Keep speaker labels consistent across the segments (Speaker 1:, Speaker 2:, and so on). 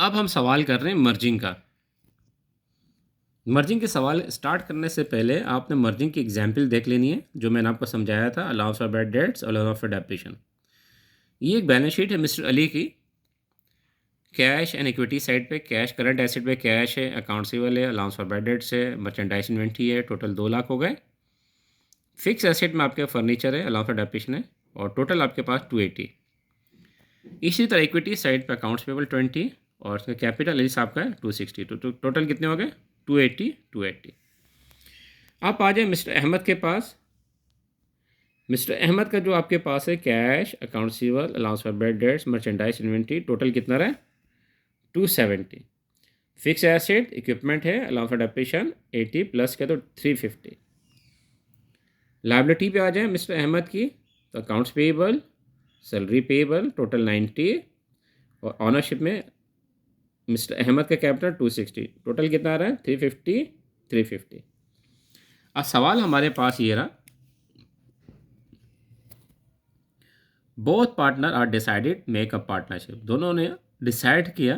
Speaker 1: अब हम सवाल कर रहे हैं मर्जिंग का। मर्जिंग के सवाल स्टार्ट करने से पहले आपने मर्जिंग की एग्जाम्पल देख लेनी है जो मैंने आपको समझाया था, allowance for bad debts, allowance for depreciation. ये एक बैलेंस शीट है मिस्टर अली की। कैश एंड इक्विटी साइड पे कैश, करंट एसेट पे कैश है, अकाउंट रिसीवेबल है, अलाउंस फॉर बैड डेट्स है, मर्चेंडाइज इन्वेंट्री है, टोटल 2 लाख हो गए। फिक्स एसेट में आपके फर्नीचर है, अलाउंस फॉर डेप्रिसिएशन है, और टोटल आपके पास 280। इसी तरह इक्विटी साइड पे अकाउंट्स पेबल 20 और इसका कैपिटल इस आपका है 260। तो टोटल कितने हो गए? 280। आप आ जाए मिस्टर अहमद के पास। मिस्टर अहमद का जो आपके पास है cash, account receivable, allowance for bad debts, merchandise inventory, total कितना रहा है? 270। फिक्स एसेट इक्विपमेंट है, अलाउंस फॉर डेप्रिसिएशन 80 प्लस क्या, तो 350। लायबिलिटी पे आ जाए मिस्टर अहमद की, तो accounts payable, salary payable, total 90, और ऑनरशिप में मिस्टर अहमद का कैपिटल 260, टोटल कितना आ रहा है? 350। अब सवाल हमारे पास ये रहा, both partner are decided make a partnership. दोनों ने डिसाइड किया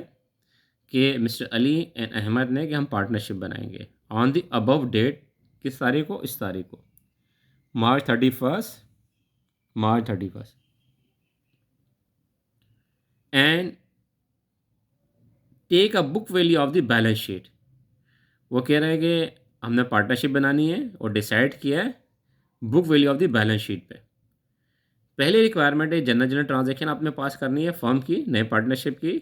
Speaker 1: कि मिस्टर अली एंड अहमद ने कि हम पार्टनरशिप बनाएंगे ऑन द अबव डेट। किस तारीख को? इस तारीख को, March 31 and take a book value of the balance sheet. वो कह रहे हैं कि हमने पार्टनरशिप बनानी है और डिसाइड किया है book value of the balance sheet पे। पहली रिक्वायरमेंट है जनरल ट्रांजैक्शन आपने पास करनी है फर्म की, नए पार्टनरशिप की,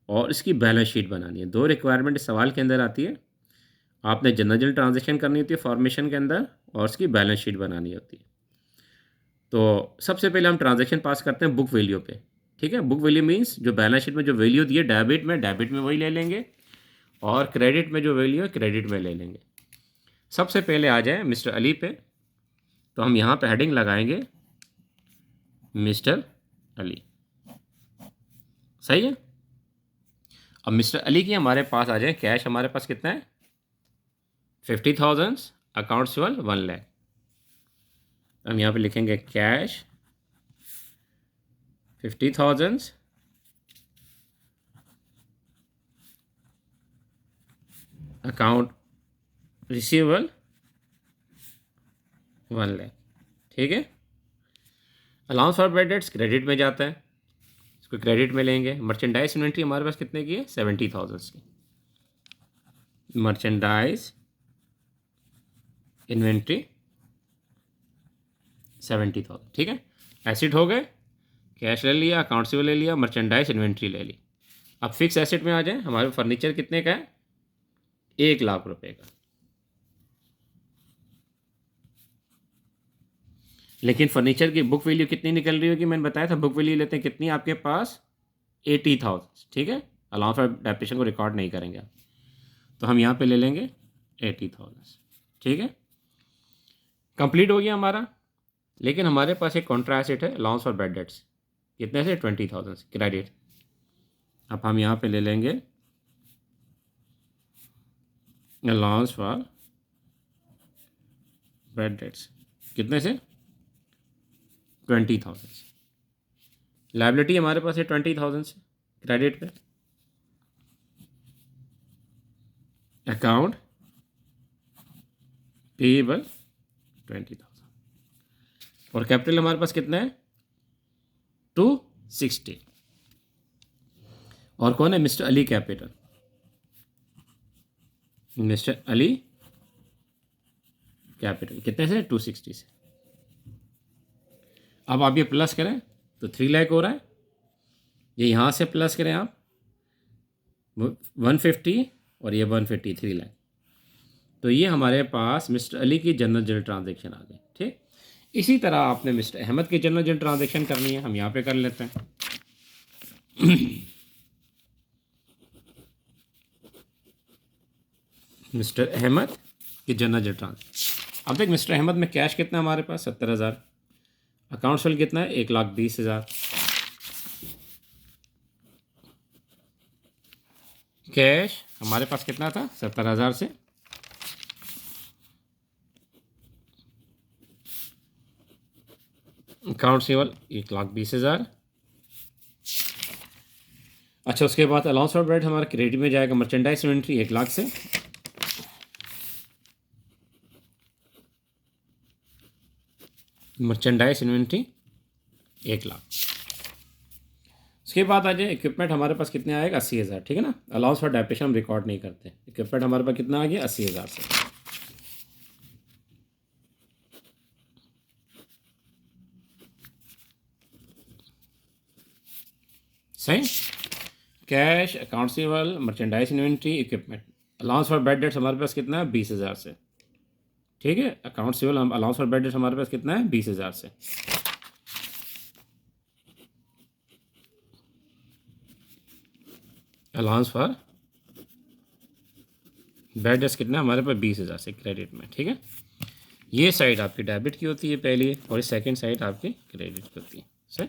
Speaker 1: और इसकी बैलेंस शीट बनानी है। 2 रिक्वायरमेंट इस सवाल के अंदर आती है। आपने जनरल ट्रांजैक्शन करनी होती है फॉर्मेशन के अंदर, और उसकी बैलेंस शीट बनानी होती है। तो सबसे पहले हम ट्रांजैक्शन पास करते हैं बुक वैल्यू पे। ठीक है, बुक वैल्यू मीन्स जो बैलेंस शीट में जो वैल्यू दी है डेबिट में वही ले लेंगे, और क्रेडिट में जो वैल्यू है क्रेडिट में ले लेंगे। सबसे पहले आ जाए मिस्टर अली पे, तो हम यहाँ पे हेडिंग लगाएंगे मिस्टर अली। सही है। अब मिस्टर अली की हमारे पास आ जाए, कैश हमारे पास कितना है? 50,000, अकाउंट रिसीवेबल 1 लाख। हम यहाँ पे लिखेंगे कैश 50,000, अकाउंट रिसीवेबल 1 लाख। ठीक है। Allowance for bad debts credit में जाता है, इसको क्रेडिट में लेंगे। मर्चेंडाइज इन्वेंट्री हमारे पास कितने की है? 70,000 की। Merchandise inventory 70,000। ठीक है। एसिड हो गए, कैश ले लिया, अकाउंट रिसीवेबल ले लिया, मर्चेंडाइज इन्वेंट्री ले ली। अब फिक्स एसेट में आ जाए, हमारे फर्नीचर कितने का है? 1 लाख रुपए का। लेकिन फर्नीचर की बुक वैल्यू कितनी निकल रही होगी? मैंने बताया था बुक वैल्यू लेते हैं कितनी आपके पास? 80,000। ठीक है, अलाउंस फॉर डेप्रिसिएशन को रिकॉर्ड नहीं करेंगे आप, तो हम यहाँ पे ले लेंगे 80,000। ठीक है, कंप्लीट हो गया हमारा। लेकिन हमारे पास एक कॉन्ट्रा एसेट है, अलाउंस फॉर बैड डेट्स, कितने से? 20,000 क्रेडिट। अब हम यहाँ पे ले लेंगे अलाउंस फॉर बैड डेट्स, कितने से? 20,000। लाइबिलिटी हमारे पास है 20,000 से क्रेडिट पे, अकाउंट पेएबल 20,000, और कैपिटल हमारे पास कितना है? 260। और कौन है? Mister Ali capital, mister Ali capital कितने से? 260 से। अब आप ये प्लस करें तो 3 लाख हो रहा है। ये यहाँ से प्लस करें आप 150, और ये 150, 3 लाख। तो ये हमारे पास मिस्टर अली की जनरल ट्रांजेक्शन आ गई। ठीक, इसी तरह आपने मिस्टर अहमद की जनरल ट्रांजेक्शन करनी है, हम यहाँ पे कर लेते हैं। मिस्टर अहमद की जनरल ट्रांजेक्शन। अब देख, मिस्टर अहमद में कैश कितना है हमारे पास? 70,000। अकाउंट सेल कितना है? 1,20,000। कैश हमारे पास कितना था? 70,000 से अकाउंट सेवल 1,20,000, अच्छा, उसके बाद अलाउंस फॉर बेड हमारा क्रेडिट में जाएगा मर्चेंडाइज इन्वेंट्री 1 लाख से। Merchandise inventory 1 lakh. उसके बाद आ जाए इक्विपमेंट हमारे पास कितने आएगा 80,000, ठीक है ना। अलाउंस फॉर डेप्रिसिएशन हम रिकॉर्ड नहीं करते। इक्विपमेंट हमारे पास कितना आ गया 80,000 से। सही। Cash, accounts receivable, merchandise inventory, equipment. Allowance for bad debts हमारे पास कितना है 20,000 से, ठीक है। Accounts receivable, allowance for bad debts हमारे पास कितना है 20,000 से। अलाउंस फॉर बैड डेट्स कितना है हमारे पास 20,000 से क्रेडिट में, ठीक है। ये साइड आपकी डेबिट की होती है पहली, और ये सेकंड साइड आपकी क्रेडिट की होती है। सही।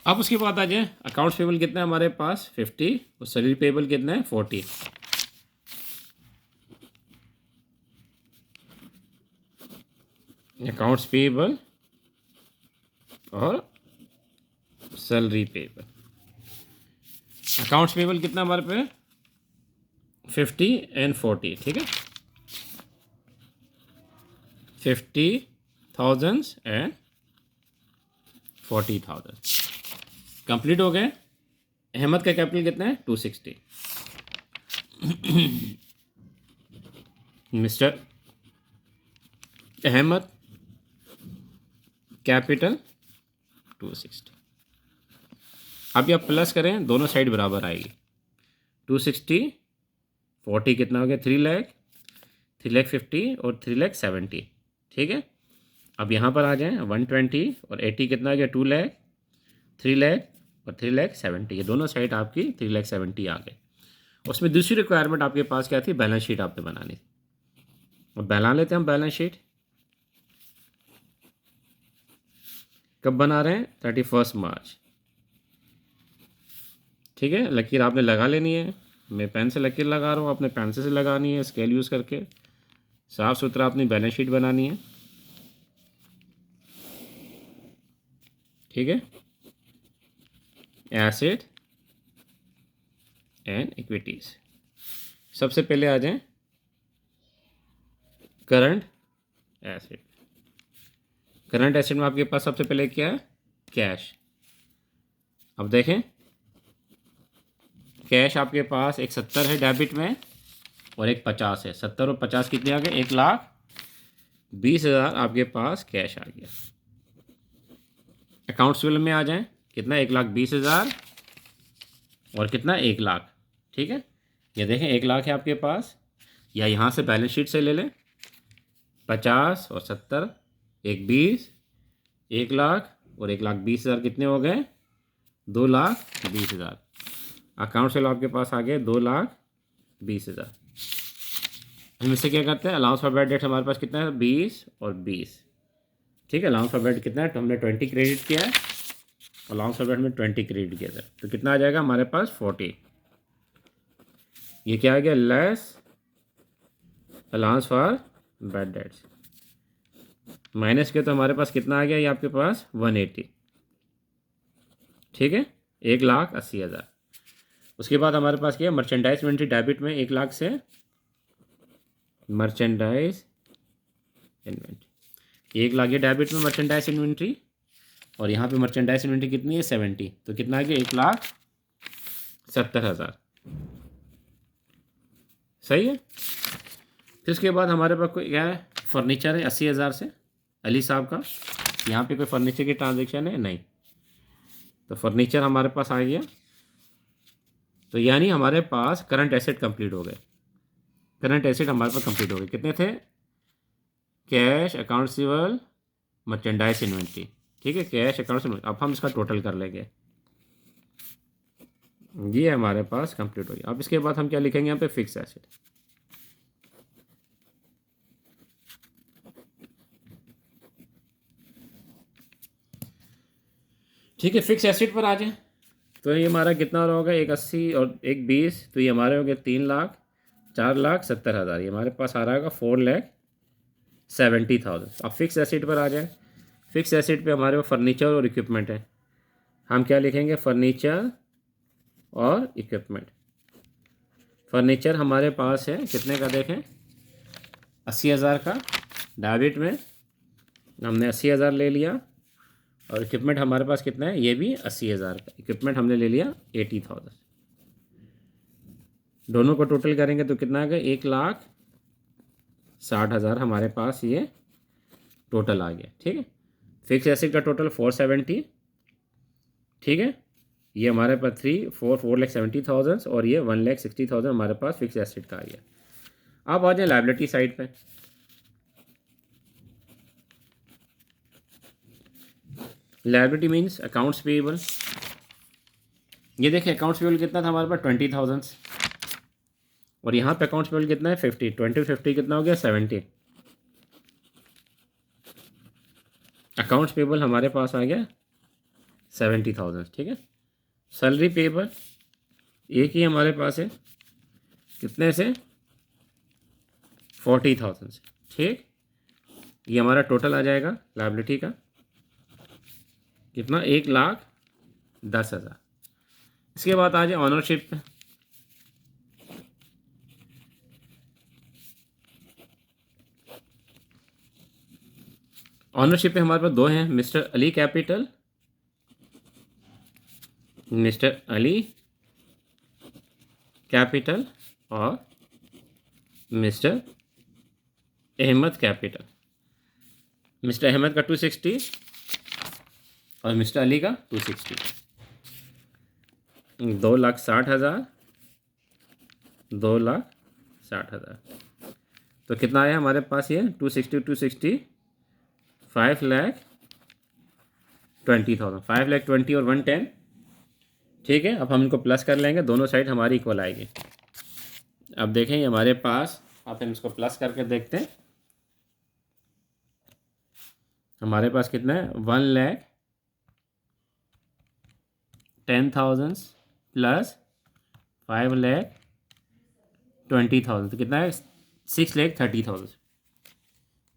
Speaker 1: अब उसके बाद आ जाए अकाउंट्स पेबल कितना है हमारे पास 50 और सैलरी पेबल कितना है 40। अकाउंट्स पेबल और सैलरी पेबल। अकाउंट्स पेबल कितना हमारे पे 50 एंड 40, ठीक है। 50,000 एंड 40,000 कंप्लीट हो गए। अहमद का कैपिटल कितना है 260। Mister Ahmed capital 260। अब आप प्लस करें दोनों साइड बराबर आएगी। 260 40 कितना हो गया 3 लाख, 3,50,000 और 3,70,000, ठीक है। अब यहाँ पर आ जाएं 120 और 80 कितना आ गया 2 लाख, 3 लाख और 3,70,000। ये दोनों साइड आपकी 3,70,000 आ गए। उसमें दूसरी रिक्वायरमेंट आपके पास क्या थी, बैलेंस शीट आपने बनानी थी। और बना लेते हैं हम बैलेंस शीट। कब बना रहे हैं 31 मार्च, ठीक है। लकीर आपने लगा लेनी है। मैं पेन से लकीर लगा रहा हूँ, आपने पेंसिल से लगानी है, स्केल यूज़ करके साफ़ सुथरा अपनी बैलेंस शीट बनानी है, ठीक है। Asset and equities. सबसे पहले आ जाएं करंट एसेट। करंट एसेट में आपके पास सबसे पहले क्या है कैश। अब देखें कैश आपके पास एक 70 है डेबिट में और एक 50 है। 70 और 50 कितने आ गए 1,20,000 आपके पास कैश आ गया। अकाउंट्स रिसीवेबल में आ जाएं कितना 1,20,000 और कितना 1 लाख, ठीक है। ये देखें 1 लाख है आपके पास, या यहाँ से बैलेंस शीट से ले लें 50 और 70 1,20 1 लाख और 1,20,000 कितने हो गए 2,20,000। अकाउंट से आपके पास आ गए 2,20,000। हम इससे क्या करते हैं अलाउंस फॉर बैड डेट हमारे पास कितना है 20 और 20, ठीक है। अलाउंस फॉर बैड कितना है तो हमने 20 क्रेडिट किया है। अलाउंस फॉर बैड में 20 क्रेडिट किया था तो कितना आ जाएगा हमारे पास 40। ये क्या आ गया less allowance for bad debts minus के तो हमारे पास कितना आ गया ये आपके पास 180, ठीक है 1,80,000। उसके बाद हमारे पास क्या है मर्चेंडाइज इन्वेंट्री डेबिट में 1 लाख से मर्चेंडाइज इन्वेंट्री 1 लाख ये डेबिट में मर्चेंडाइज इन्वेंट्री, और यहाँ पे मर्चेंडाइज इन्वेंट्री कितनी है 70 तो कितना आ गया 1,70,000। सही है। फिर उसके बाद हमारे पास कोई क्या है फर्नीचर है 80,000 से अली साहब का। यहाँ पे कोई फर्नीचर की ट्रांजेक्शन है नहीं, तो फर्नीचर हमारे पास आ गया। तो यानी हमारे पास करंट एसेट कंप्लीट हो गए। करंट एसेट हमारे पास कंप्लीट हो गए कितने थे cash, account receivable, merchandise inventory, ठीक है। कैश अकाउंट, अब हम इसका टोटल कर लेंगे। ये हमारे पास कंप्लीट हो गया। अब इसके बाद हम क्या लिखेंगे यहाँ पे फिक्स एसेट। ठीक है फिक्स एसेट पर आ जाए तो ये हमारा कितना होगा 1,80 और 1,20 तो ये हमारे हो गए 3,00,000 4,70,000। ये हमारे पास आ रहा होगा 4,70,000। अब फिक्स एसेट पर आ जाए। फिक्स एसेट पे हमारे पास फर्नीचर और इक्विपमेंट है। हम क्या लिखेंगे फर्नीचर और इक्विपमेंट। फर्नीचर हमारे पास है कितने का देखें, 80,000 का। डेबिट में हमने 80,000 ले लिया, और इक्विपमेंट हमारे पास कितना है, ये भी 80,000 का। इक्विपमेंट हमने ले लिया 80,000। दोनों को टोटल करेंगे तो कितना आ गया, 1,60,000 हमारे पास ये टोटल आ गया। ठीक है, फिक्स एसेट का टोटल 470। ठीक है, ये हमारे पास 4,70,000 और ये 1,60,000 हमारे पास फिक्स एसेट का आ गया। अब आ जाए लायबिलिटी साइड पे। Liability means accounts payable. ये देखिए अकाउंट्स पेएबल कितना था हमारे पास, 20,000, और यहाँ पे अकाउंट्स पेएबल कितना है, 50। 20 कितना हो गया, 70। अकाउंट्स पेएबल हमारे पास आ गया 70,000। ठीक है, सैलरी पेएबल एक ही हमारे पास है, कितने से, 40,000 से। ठीक, ये हमारा टोटल आ जाएगा लायबिलिटी का कितना, 1,10,000। इसके बाद आ जाए ऑनरशिप पे। ऑनरशिप पे हमारे पास दो हैं, mister Ali capital, mister Ali capital और mister Ahmed capital. Mister Ahmed का 260 और मिस्टर अली का 260। 2,60,000, 2,60,000। तो कितना आया हमारे पास, ये 260, 5,20,000, 5,20,000 और 110। ठीक है, अब हम इनको प्लस कर लेंगे, दोनों साइड हमारी इक्वल आएगी। अब देखें ये हमारे पास, आप हम इसको प्लस करके देखते हैं, हमारे पास कितना है, 1,10,000 प्लस 5,20,000, तो कितना है, 6,30,000।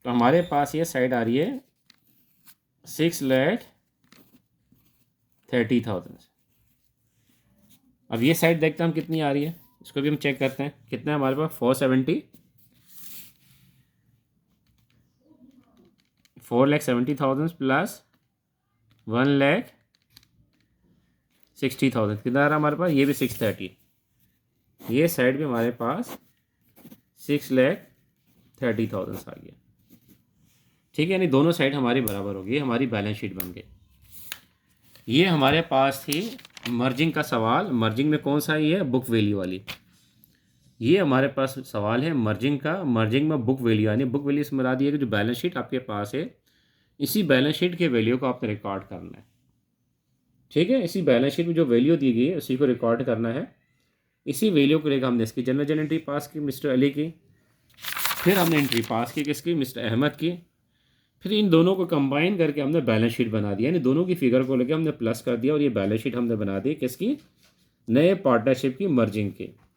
Speaker 1: तो हमारे पास ये साइड आ रही है 6,30,000। अब ये साइड देखते हैं हम कितनी आ रही है, इसको भी हम चेक करते हैं, कितना है हमारे पास, 4,70,000 प्लस 1,60,000, कितना आ रहा है हमारे पास, ये भी 630। ये साइड भी हमारे पास 6,30,000 आ गया। ठीक है, यानी दोनों साइड हमारी बराबर होगी, ये हमारी बैलेंस शीट बन गई। ये हमारे पास थी मर्जिंग का सवाल। मर्जिंग में कौन सा ये है, बुक वैल्यू वाली। ये हमारे पास सवाल है मर्जिंग का। मर्जिंग में बुक वैल्यू, यानी बुक वैल्यू से मुराद ये है कि जो बैलेंस शीट आपके पास है, इसी बैलेंस शीट के वैल्यू को आपने रिकॉर्ड करना है। ठीक है, इसी बैलेंस शीट में जो वैल्यू दी गई है उसी को रिकॉर्ड करना है। इसी वैल्यू को लेकर हमने इसकी जनरल एंट्री पास की मिस्टर अली की, फिर हमने एंट्री पास की किसकी, मिस्टर अहमद की, फिर इन दोनों को कंबाइन करके हमने बैलेंस शीट बना दिया, यानी दोनों की फिगर को लेकर हमने प्लस कर दिया, और ये बैलेंस शीट हमने बना दी किसकी, नए पार्टनरशिप की, मर्जिंग की।